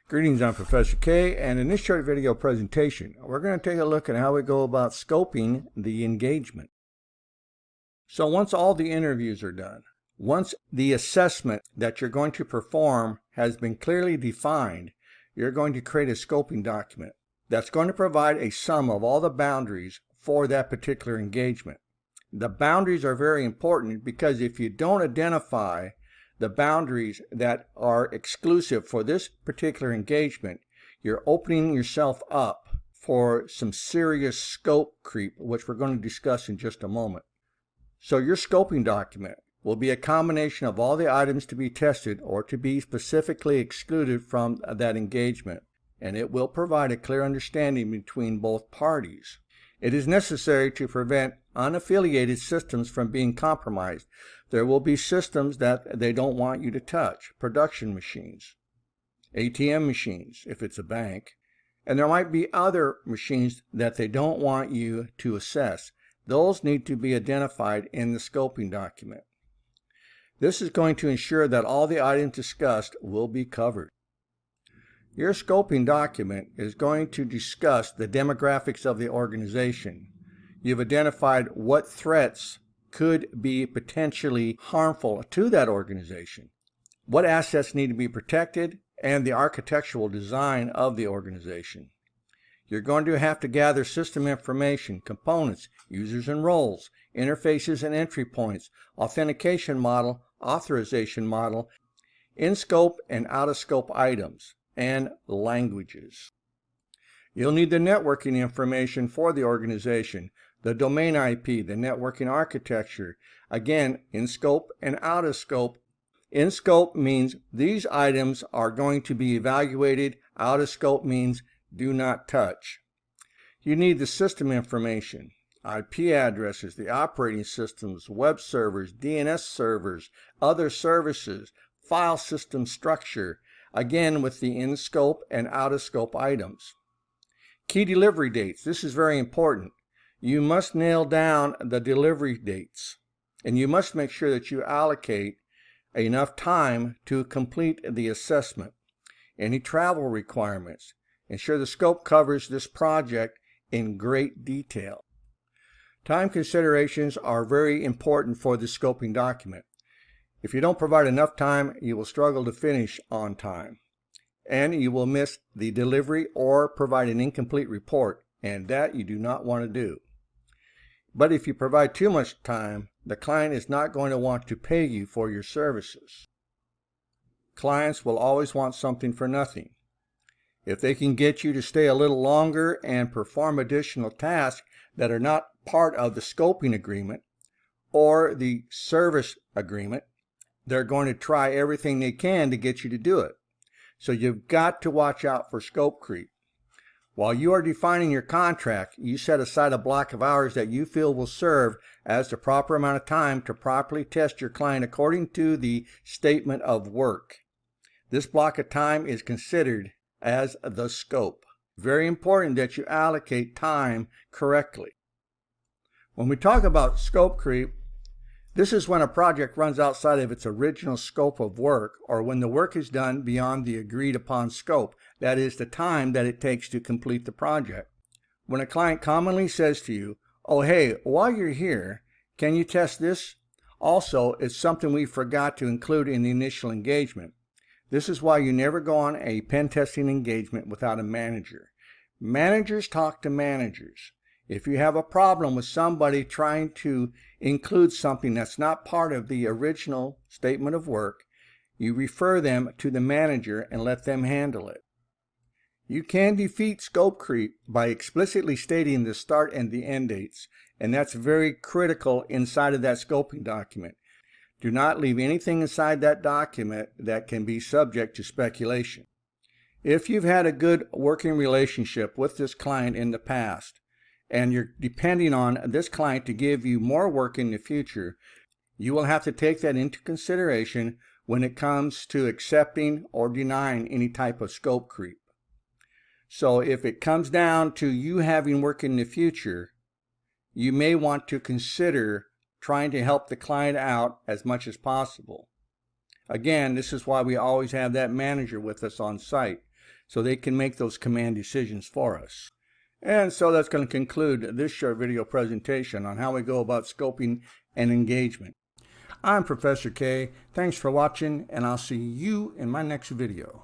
Greetings, I'm Professor K, and in this short video presentation, we're going to take a look at how we go about scoping the engagement. So once all the interviews are done, once the assessment that you're going to perform has been clearly defined, you're going to create a scoping document that's going to provide a sum of all the boundaries for that particular engagement. The boundaries are very important because if you don't identify the boundaries that are exclusive for this particular engagement, you're opening yourself up for some serious scope creep, which we're going to discuss in just a moment. So your scoping document will be a combination of all the items to be tested or to be specifically excluded from that engagement, and it will provide a clear understanding between both parties. It is necessary to prevent unaffiliated systems from being compromised. There will be systems that they don't want you to touch, production machines, ATM machines if it's a bank, and there might be other machines that they don't want you to assess. Those need to be identified in the scoping document. This is going to ensure that all the items discussed will be covered. Your scoping document is going to discuss the demographics of the organization. You've identified what threats could be potentially harmful to that organization, what assets need to be protected, and the architectural design of the organization. You're going to have to gather system information, components, users and roles, interfaces and entry points, authentication model, authorization model, in-scope and out-of-scope items, and languages. You'll need the networking information for the organization, the domain IP, the networking architecture, again, in scope and out of scope. In scope means these items are going to be evaluated. Out of scope means do not touch. You need the system information, IP addresses, the operating systems, web servers, DNS servers, other services, file system structure, again with the in-scope and out-of-scope items. Key delivery dates. This is very important. You must nail down the delivery dates, and you must make sure that you allocate enough time to complete the assessment. Any travel requirements. Ensure the scope covers this project in great detail. Time considerations are very important for the scoping document. If you don't provide enough time, you will struggle to finish on time, and you will miss the delivery or provide an incomplete report, and that you do not want to do. But if you provide too much time, the client is not going to want to pay you for your services. Clients will always want something for nothing. If they can get you to stay a little longer and perform additional tasks that are not part of the scoping agreement or the service agreement, they're going to try everything they can to get you to do it. So you've got to watch out for scope creep. While you are defining your contract, you set aside a block of hours that you feel will serve as the proper amount of time to properly test your client according to the statement of work. This block of time is considered as the scope. Very important that you allocate time correctly. When we talk about scope creep, this is when a project runs outside of its original scope of work, or when the work is done beyond the agreed upon scope, that is, the time that it takes to complete the project. When a client commonly says to you, "Oh hey, while you're here, can you test this?" Also, it's something we forgot to include in the initial engagement. This is why you never go on a pen testing engagement without a manager. Managers talk to managers. If you have a problem with somebody trying to include something that's not part of the original statement of work, you refer them to the manager and let them handle it. You can defeat scope creep by explicitly stating the start and the end dates, and that's very critical inside of that scoping document. Do not leave anything inside that document that can be subject to speculation. If you've had a good working relationship with this client in the past, and you're depending on this client to give you more work in the future, you will have to take that into consideration when it comes to accepting or denying any type of scope creep. So if it comes down to you having work in the future, you may want to consider trying to help the client out as much as possible. Again, this is why we always have that manager with us on site. so they can make those command decisions for us. And so that's going to conclude this short video presentation on how we go about scoping and engagement. I'm Professor K. Thanks for watching, and I'll see you in my next video.